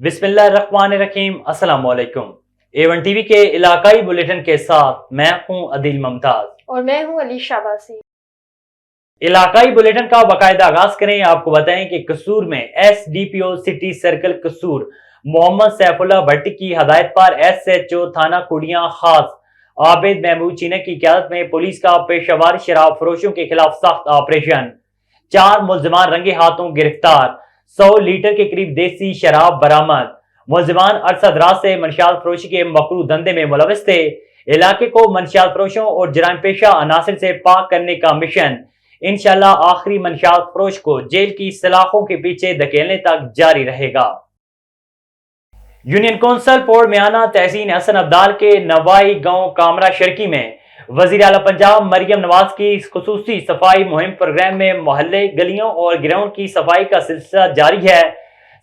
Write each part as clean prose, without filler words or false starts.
बिस्मिल्लाहिर्रहमानिर्रहीम। अस्सलाम वालेकुम। A1 टीवी के इलाकाई बुलेटिन के साथ मैं हूं अदील मुमताज और मैं हूं अलीशा बासी। इलाकाई बुलेटिन का बाकायदा आगाज करें। आपको बताएं कि कसूर में SDPO सिटी सर्कल कसूर मोहम्मद सैफुल्लाह भट्टी की हदायत पर SHO थाना कुड़ियां खास आबिद महमूद चीना की क़यादत में पुलिस का पेशावर शराब फरोशों के खिलाफ सख्त ऑपरेशन। 4 मुल्जिमान रंगे हाथों गिरफ्तार। 100 लीटर के करीब देसी शराब बरामद। मुल्जिमान अरसा दराज से मंशियात फरोशी के मकरू धंधे में मुलविस थे। इलाके को मंशियात फरोशों और जराइम पेशा अनासिर से पाक करने का मिशन इंशाअल्लाह आखिरी मंशियात फरोश को जेल की सलाखों के पीछे धकेलने तक जारी रहेगा। यूनियन कौंसिल पोर्ट मियाना तहसीन हसन अब्दाल के नवाई गांव कामरा शर्की में वजीर आला पंजाब मरियम नवाज की खुसूसी सफाई मुहिम प्रोग्राम में मोहल्ले गलियों और ग्राउंड की सफाई का सिलसिला जारी है।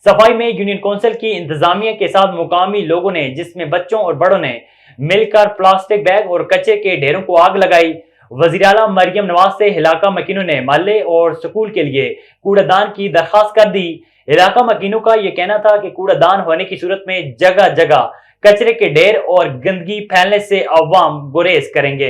सफाई में यूनियन कौंसिल की इंतजामिया के साथ मुकामी लोगों ने, जिसमें बच्चों और बड़ों ने मिलकर प्लास्टिक बैग और कचरे के ढेरों को आग लगाई। वजीर आला मरियम नवाज से इलाका मकीनों ने मोहल्ले और स्कूल के लिए कूड़ादान की दरखास्त कर दी। इलाका मकीनों का यह कहना था कि कूड़ादान होने की सूरत में जगह जगह कचरे के ढेर और गंदगी फैलने से अवाम गुरेज करेंगे।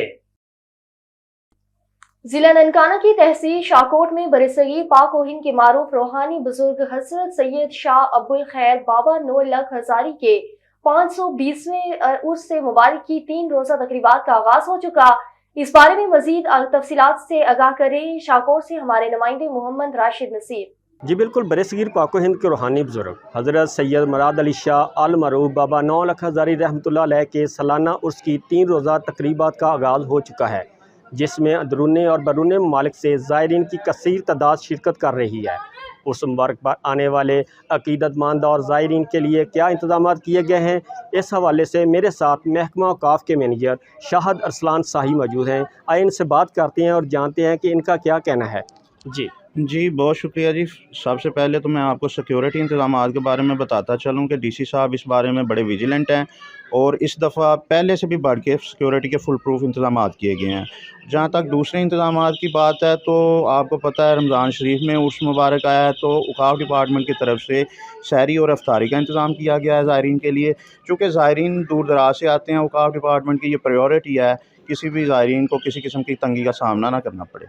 जिला ननकाना की तहसील शाहकोट में बरसगीर पाक और हिंद के मारूफ रूहानी बुजुर्ग हजरत सैयद शाह अब्दुल खैर बाबा 9 लाख हजारी के 520वें उर्स से मुबारक की 3 रोजा तकरीबात का आगाज हो चुका। इस बारे में मजीद तफसीलात से आगाह करें शाहकोट से हमारे नुमाइंदे मोहम्मद राशिद नसीर। जी बिल्कुल, बरसगीर पाको हिंद के रूहानी बुजुर्ग हज़रत सैयद मुराद अली शाह अल मरूफ बाबा 9 लाख हज़ारी रहमतुल्लाह अलैह के सालाना उर्स की 3 रोज़ा तकरीबात का आगाज़ हो चुका है, जिसमें अंदरूनी और बैरूनी ममालिक से ज़ायरीन की कसीर तादाद शिरकत कर रही है। उर्स मुबारक पर आने वाले अकीदतमंद और ज़ायरीन के लिए क्या इंतजाम किए गए हैं, इस हवाले से मेरे साथ महकमा औकाफ के मैनेजर शाहद अरसलान शाही मौजूद हैं। आइए इनसे बात करते हैं और जानते हैं कि इनका क्या कहना है। जी बहुत शुक्रिया जी। सबसे पहले तो मैं आपको सिक्योरिटी इंतजामात के बारे में बताता चलूँ कि डीसी साहब इस बारे में बड़े विजिलेंट हैं और इस दफ़ा पहले से भी बढ़ के सिक्योरिटी के फुल प्रूफ इंतजामात किए गए हैं। जहाँ तक दूसरे इंतजामात की बात है तो आपको पता है रमज़ान शरीफ में उर्स मुबारक आया है, तो औकाफ डिपार्टमेंट की तरफ से सहरी और अफ्तारी का इंतज़ाम किया गया है ज़ायरीन के लिए। चूँकि ज़ायरीन दूर दराज से आते हैं, औकाफ डिपार्टमेंट की ये प्रायोरिटी है किसी भी ज़ायरीन को किसी किस्म की तंगी का सामना ना करना पड़े।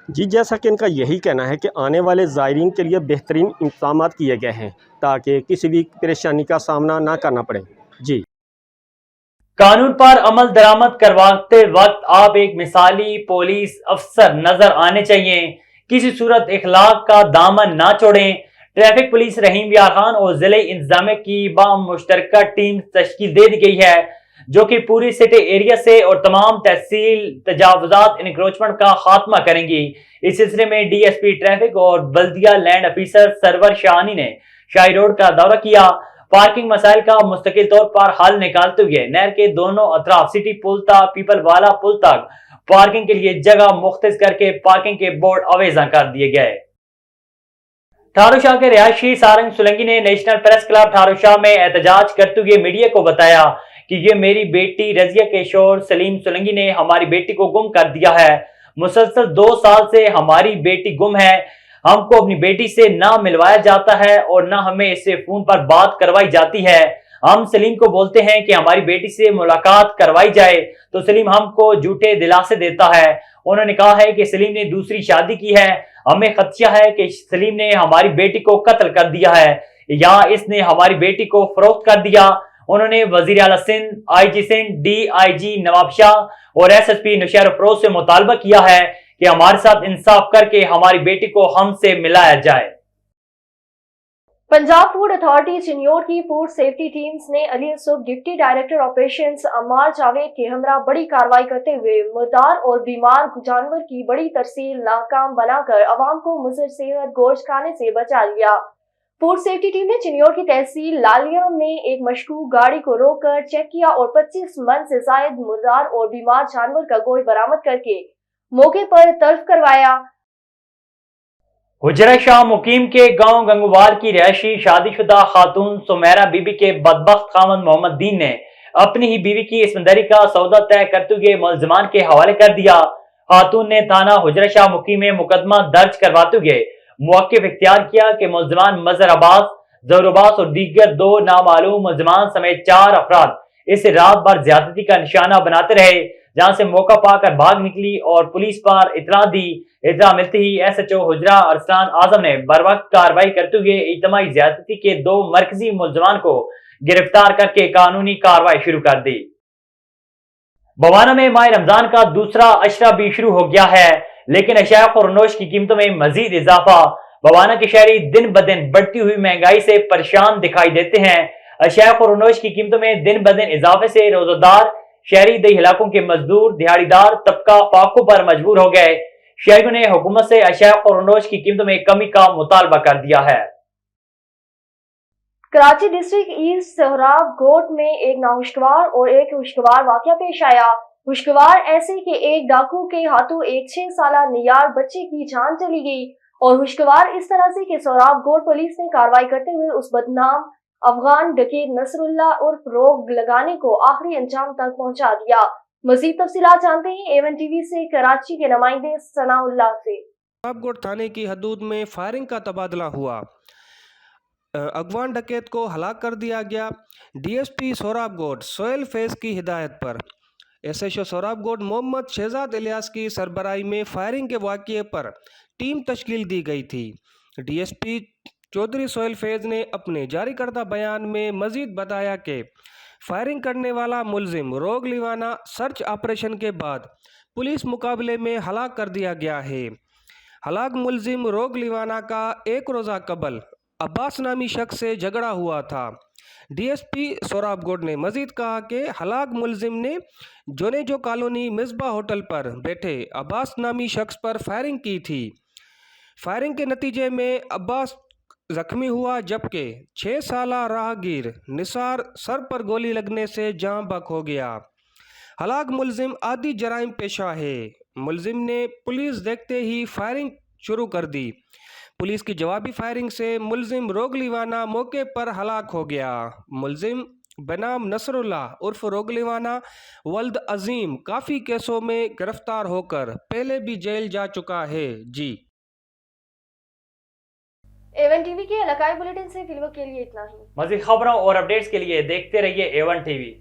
जी, जैसा कि इनका यही कहना है कि आने वाले ज़ायरीन के लिए बेहतरीन इंतजाम किए गए हैं ताकि किसी भी परेशानी का सामना ना करना पड़े। जी, कानून पर अमल दरामद करवाते वक्त आप एक मिसाली पुलिस अफसर नजर आने चाहिए। किसी सूरत इखलाक का दामन ना छोड़ें। ट्रैफिक पुलिस रहीम यार खान और जिले इंतजामिया की मुश्तरका टीम तश्कील दे दी गई है, जो कि पूरी सिटी एरिया से और तमाम तहसील तजावुजात इनक्रोचमेंट का खात्मा करेंगी। इस सिलसिले में DSP ट्रैफिक और बल्दिया लैंड ऑफिसर सरवर शाहानी ने शाही रोड का दौरा किया। पार्किंग मसाइल का मुस्तकिल तौर पर हल निकालते हुए नहर के दोनों अतराफ सिटी पुल तक पीपल वाला पुल तक पार्किंग के लिए जगह मुख्तस करके पार्किंग के बोर्ड अवेजा कर दिए गए। ठारूशाह के रिहायशी सारंग सुलंगी ने नेशनल प्रेस क्लब ठारूशाह में एहतजाज करते हुए मीडिया को बताया कि ये मेरी बेटी रजिया के शोर सलीम सुलंगी ने हमारी बेटी को गुम कर दिया है। मुसलसल 2 साल से हमारी बेटी गुम है। हमको अपनी बेटी से ना मिलवाया जाता है और ना हमें इससे फोन पर बात करवाई जाती है। हम सलीम को बोलते हैं कि हमारी बेटी से मुलाकात करवाई जाए तो सलीम हमको झूठे दिलासे देता है। उन्होंने कहा है कि सलीम ने दूसरी शादी की है। हमें खदशा है कि सलीम ने हमारी बेटी को कत्ल कर दिया है या इसने हमारी बेटी को फरोख्त कर दिया। उन्होंने वजीर आला सिंध, IG सिंध, DIG नवाब शाह और SSP नौशहर अफरोज से मुतालबा किया है कि हमारे साथ इंसाफ करके हमारी बेटी को हमसे मिलाया जाए। पंजाब फूड अथॉरिटी चिन्योर की फूड सेफ्टी टीम्स ने Ali Yusuf deputy director operations Ammar Javed के हमरा बड़ी कार्रवाई करते हुए मुर्दार और बीमार जानवर की बड़ी तरसील नाकाम बनाकर अवाम को मुज़र सेहत गोश्त खाने से बचा लिया। फूड सेफ्टी टीम ने चिन्योर की तहसील लालिया में एक मशकूक गाड़ी को रोककर चेक किया और 25 मन से जायद मुर्दार और बीमार जानवर का गोश्त बरामद करके मौके पर तल्फ करवाया। हुजरा शाह मुकीम के गांव गंगवाल की रिहायशी शादीशुदा खातून सुमेरा बीबी के बदबख्त खामद मोहम्मद दीन ने अपनी ही बीवी की इसमंदरी का सौदा तय करते हुए मुल्जिमान के हवाले कर दिया। खातून ने थाना हुजरा शाह मुकीम में मुकदमा दर्ज करवाते हुए मौक़िफ़ इख्तियार किया कि मुल्जिमान मजहर अब्बास, ظہور عباس اور دیگر 2 نامعلوم ملزمان سمیت 4 افراد اسے رات بھر زیادتی کا نشانہ بناتے رہے، جہاں سے موقع پا کر بھاگ نکلی اور پولیس پر اطلاع دی۔ اطلاع ملتے ہی ایس ایچ او حجرہ ارسلان اعظم نے بروقت کارروائی کرتے ہوئے اجتماعی زیادتی کے 2 مرکزی ملزمان کو گرفتار کر کے قانونی کارروائی شروع کر دی۔ بوانا میں ماہ رمضان کا دوسرا اشرہ بھی شروع ہو گیا ہے، لیکن اشیاء خورنوش کی قیمتوں میں مزید اضافہ۔ بوانا کے شہری دن بدن بڑھتی ہوئی مہنگائی سے پریشان دکھائی دیتے ہیں۔ اشیاء خورنوش کی قیمتوں میں دن بدن اضافے سے روزہ دار، شہری دیہی علاقوں کے مزدور، دہاڑی دار طبقہ فاقوں پر مجبور ہو گئے۔ شہریوں نے حکومت سے اشیاء خورنوش کی قیمتوں میں کمی کا مطالبہ کر دیا ہے۔ کراچی ڈسٹرکٹ ایسٹ سہراب گوٹ میں ایک ناخوشگوار اور ایک خوشگوار واقعہ پیش آیا۔ خوشگوار ایسے کہ ایک ڈاکو کے ہاتھوں ایک 6 سالہ نیار بچے کی جان چلی گئی، اور خوشگوار اس طرح سے کہ سہراب گوٹ پولیس نے کارروائی کرتے ہوئے اس بدنام افغان ڈکیت نصر اللہ عرف روگ لگانے کو آخری انجام تک پہنچا دیا۔ مزید تفصیلات جانتے ہیں A1 TV سے کراچی کے نمائندے ثناء اللہ سے۔ سہراب گوٹ تھانے کی حدود میں فائرنگ کا تبادلہ ہوا، افغان ڈکیت کو ہلاک کر دیا گیا۔ ڈی ایس پی سہراب گوٹ سہیل فیض کی ہدایت پر ایس ایچ او سہراب گوٹ محمد شہزاد الیاس کی سربراہی میں فائرنگ کے واقعے پر ٹیم تشکیل دی گئی تھی۔ D S P Chaudhry Sohail Faiz نے اپنے جاری کردہ بیان میں مزید بتایا کہ فائرنگ کرنے والا ملزم روگ لیوانا سرچ آپریشن کے بعد پولیس مقابلے میں ہلاک کر دیا گیا ہے۔ ہلاک ملزم روگ لیوانا کا 1 روزہ قبل عباس نامی شخص سے جھگڑا ہوا تھا۔ ڈی ایس پی سہراب گوٹ نے مزید کہا کہ ہلاک ملزم نے جونیجو کالونی مصباح ہوٹل پر بیٹھے عباس نامی شخص پر فائرنگ کی تھی۔ فائرنگ کے نتیجے میں عباس زخمی ہوا، جبکہ 6 سالہ راہگیر نثار سر پر گولی لگنے سے جاں بحق ہو گیا۔ ہلاک ملزم عادی جرائم پیشہ ہے۔ ملزم نے پولیس دیکھتے ہی فائرنگ شروع کر دی۔ پولیس کی جوابی فائرنگ سے ملزم روگ لیوانا موقع پر ہلاک ہو گیا۔ ملزم بنام نصر اللہ عرف روگ لیوانا ولد عظیم کافی کیسوں میں گرفتار ہو کر پہلے بھی جیل جا چکا ہے۔ جی A1 TV کے علاقائی بلیٹن سے فی الوقت کے لیے اتنا ہی۔ مزید خبروں اور اپڈیٹس کے لیے دیکھتے رہیے A1 TV۔